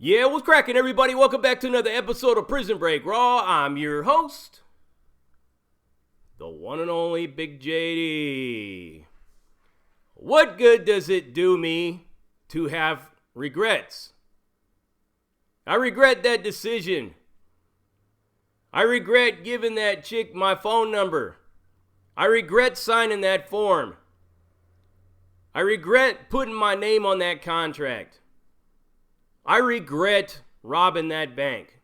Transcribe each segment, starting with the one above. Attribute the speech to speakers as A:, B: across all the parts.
A: Yeah, what's cracking, everybody? Welcome back to another episode of Prison Break Raw. I'm your host, the one and only Big JD. What good does it do me to have regrets? I regret that decision. I regret giving that chick my phone number. I regret signing that form. I regret putting my name on that contract. I regret robbing that bank.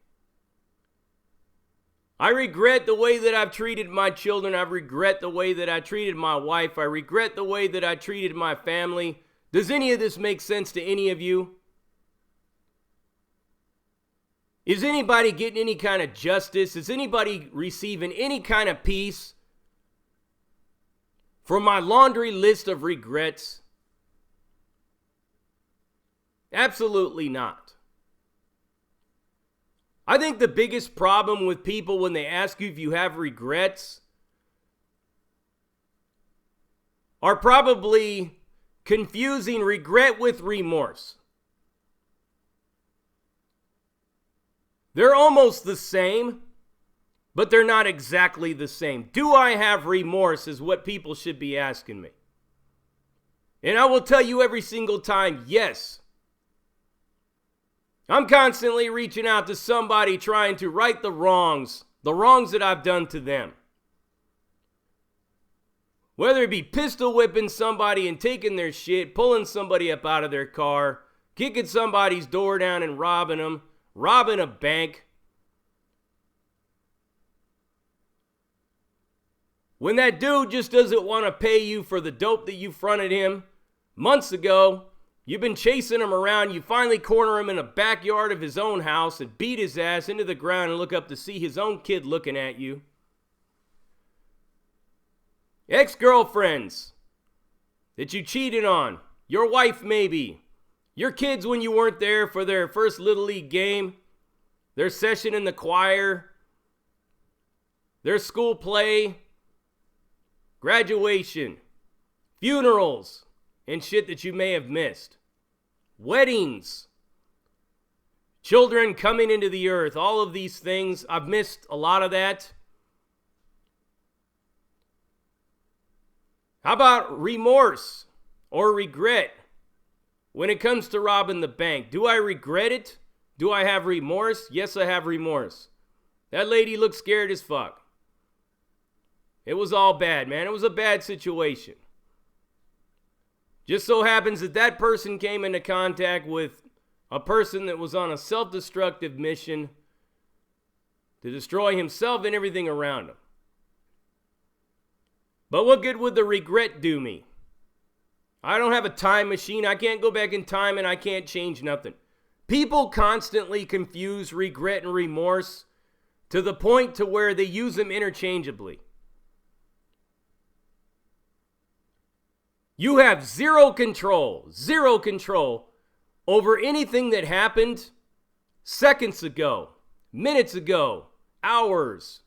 A: I regret the way that I've treated my children. I regret the way that I treated my wife. I regret the way that I treated my family. Does any of this make sense to any of you? Is anybody getting any kind of justice? Is anybody receiving any kind of peace from my laundry list of regrets? Absolutely not. I think the biggest problem with people when they ask you if you have regrets are probably confusing regret with remorse. They're almost the same, but they're not exactly the same. Do I have remorse is what people should be asking me. And I will tell you every single time, yes. I'm constantly reaching out to somebody trying to right the wrongs that I've done to them. Whether it be pistol whipping somebody and taking their shit, pulling somebody up out of their car, kicking somebody's door down and robbing them, robbing a bank. When that dude just doesn't want to pay you for the dope that you fronted him months ago, you've been chasing him around, you finally corner him in the backyard of his own house and beat his ass into the ground and look up to see his own kid looking at you. Ex-girlfriends that you cheated on, your wife maybe, your kids when you weren't there for their first Little League game, their session in the choir, their school play, graduation, funerals, and shit that you may have missed. Weddings, children coming into the earth, all of these things. I've missed a lot of that. How about remorse or regret when it comes to robbing the bank? Do I regret it? Do I have remorse? Yes, I have remorse. That lady looked scared as fuck. It was all bad, man. It was a bad situation. Just so happens that that person came into contact with a person that was on a self-destructive mission to destroy himself and everything around him. But what good would the regret do me? I don't have a time machine. I can't go back in time and I can't change nothing. People constantly confuse regret and remorse to the point to where they use them interchangeably. You have zero control over anything that happened seconds ago, minutes ago, hours,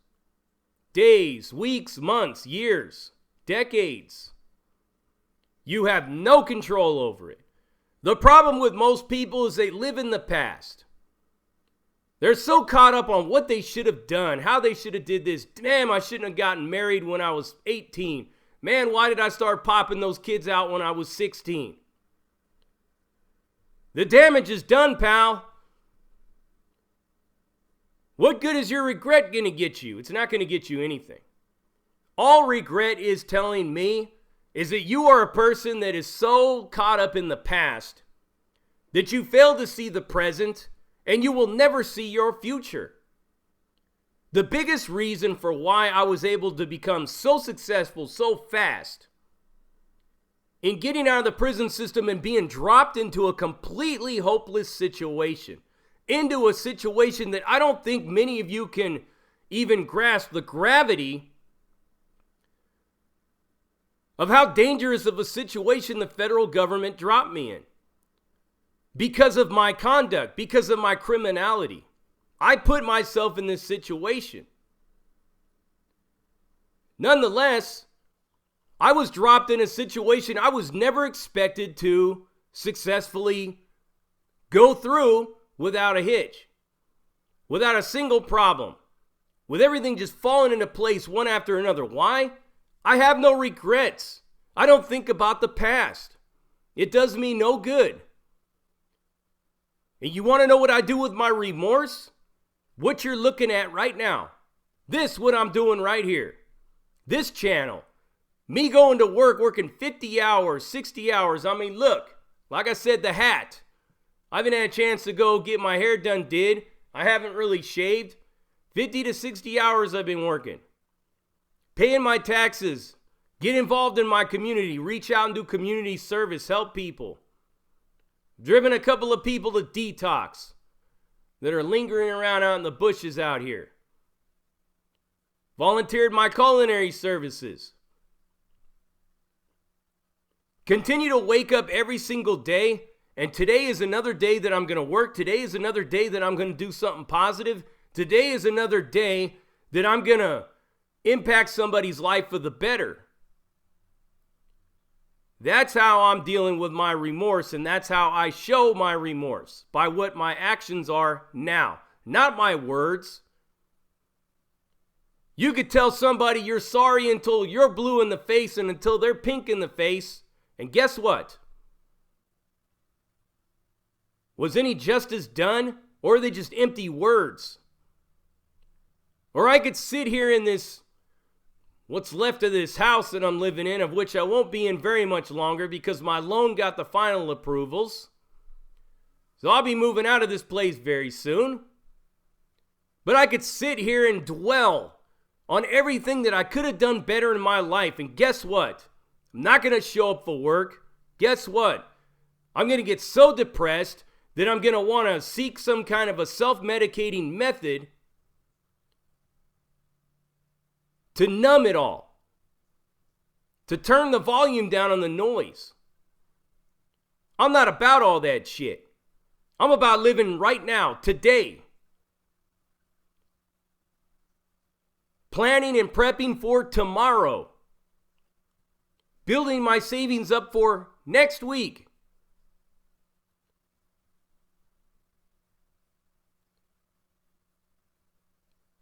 A: days, weeks, months, years, decades. You have no control over it. The problem with most people is they live in the past. They're so caught up on what they should have done, how they should have did this. Damn, I shouldn't have gotten married when I was 18. Man, why did I start popping those kids out when I was 16? The damage is done, pal. What good is your regret going to get you? It's not going to get you anything. All regret is telling me is that you are a person that is so caught up in the past that you fail to see the present and you will never see your future. The biggest reason for why I was able to become so successful so fast in getting out of the prison system and being dropped into a completely hopeless situation, into a situation that I don't think many of you can even grasp the gravity of how dangerous of a situation the federal government dropped me in. Because of my conduct, because of my criminality. I put myself in this situation. Nonetheless, I was dropped in a situation I was never expected to successfully go through without a hitch, without a single problem, with everything just falling into place one after another. Why? I have no regrets. I don't think about the past. It does me no good. And you want to know what I do with my remorse? What you're looking at right now. This, what I'm doing right here. This channel. Me going to work, working 50 hours, 60 hours. I mean, look, like I said, the hat. I haven't had a chance to go get my hair done, I haven't really shaved. 50 to 60 hours I've been working. Paying my taxes. Get involved in my community. Reach out and do community service. Help people. Driven a couple of people to detox that are lingering around out in the bushes out here. Volunteered my culinary services. Continue to wake up every single day. And today is another day that I'm going to work. Today is another day that I'm going to do something positive. Today is another day that I'm going to impact somebody's life for the better. That's how I'm dealing with my remorse, and that's how I show my remorse, by what my actions are now, not my words. You could tell somebody you're sorry until you're blue in the face and until they're pink in the face, and guess what? Was any justice done, or are they just empty words? Or I could sit here in this, what's left of this house that I'm living in, of which I won't be in very much longer because my loan got the final approvals. So I'll be moving out of this place very soon. But I could sit here and dwell on everything that I could have done better in my life. And guess what? I'm not going to show up for work. Guess what? I'm going to get so depressed that I'm going to want to seek some kind of a self-medicating method to numb it all, to turn the volume down on the noise. I'm not about all that shit. I'm about living right now, today. Planning and prepping for tomorrow. Building my savings up for next week.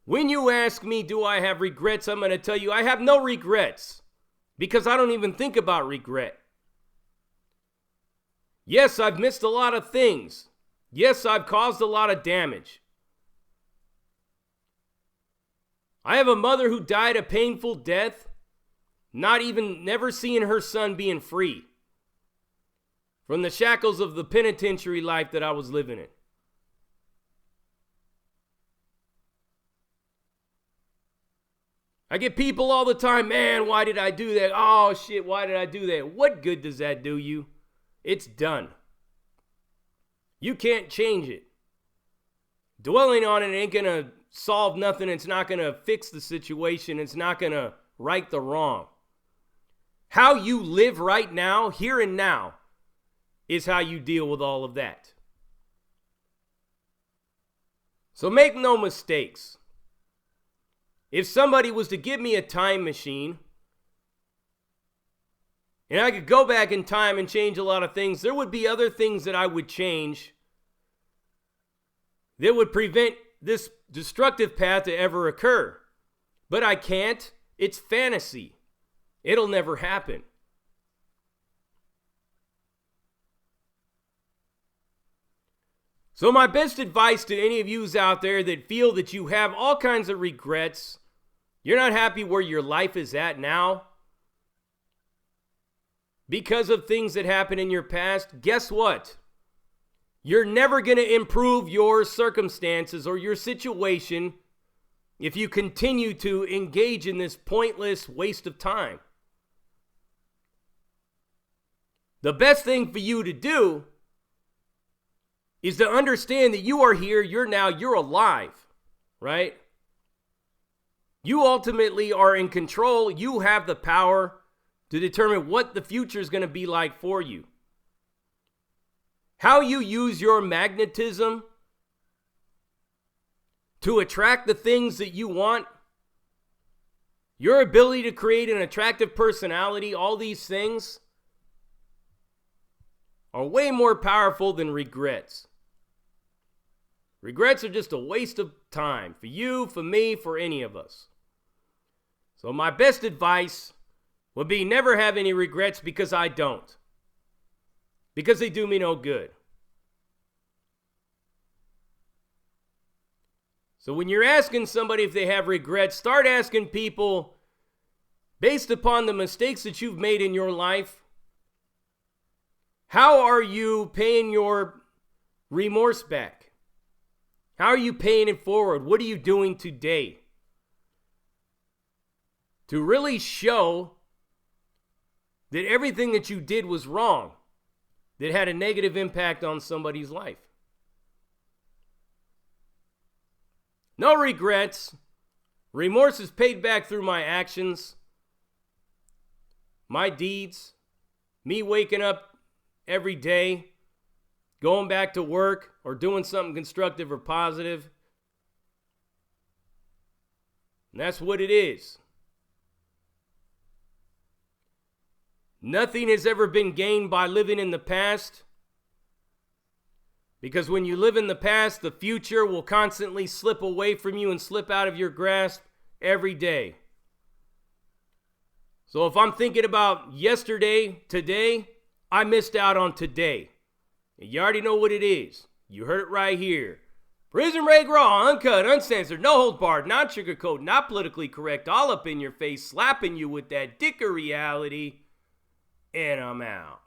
A: When you ask me, do I have regrets? I'm going to tell you I have no regrets because I don't even think about regret. Yes, I've missed a lot of things. Yes, I've caused a lot of damage. I have a mother who died a painful death, never seeing her son being free from the shackles of the penitentiary life that I was living in. I get people all the time, man, why did I do that? Oh, shit, why did I do that? What good does that do you? It's done. You can't change it. Dwelling on it ain't going to solve nothing. It's not going to fix the situation. It's not going to right the wrong. How you live right now, here and now, is how you deal with all of that. So make no mistakes. If somebody was to give me a time machine and I could go back in time and change a lot of things, there would be other things that I would change that would prevent this destructive path to ever occur. But I can't. It's fantasy. It'll never happen. So my best advice to any of yous out there that feel that you have all kinds of regrets, you're not happy where your life is at now because of things that happened in your past, guess what? You're never going to improve your circumstances or your situation if you continue to engage in this pointless waste of time. The best thing for you to do is to understand that you are here, you're alive, right? You ultimately are in control. You have the power to determine what the future is going to be like for you. How you use your magnetism to attract the things that you want, your ability to create an attractive personality, all these things are way more powerful than regrets. Regrets are just a waste of time for you, for me, for any of us. So my best advice would be never have any regrets, because I don't. Because they do me no good. So when you're asking somebody if they have regrets, start asking people based upon the mistakes that you've made in your life. How are you paying your remorse back? How are you paying it forward? What are you doing today to really show that everything that you did was wrong, that had a negative impact on somebody's life? No regrets. Remorse is paid back through my actions, my deeds, me waking up every day, going back to work, or doing something constructive or positive. And that's what it is. Nothing has ever been gained by living in the past, because when you live in the past, the future will constantly slip away from you and slip out of your grasp every day. So if I'm thinking about yesterday, today, I missed out on today. And you already know what it is. You heard it right here. Prison Break Raw, uncut, uncensored, no holds barred, not sugarcoat, not politically correct, all up in your face, slapping you with that dick of reality. And I'm out.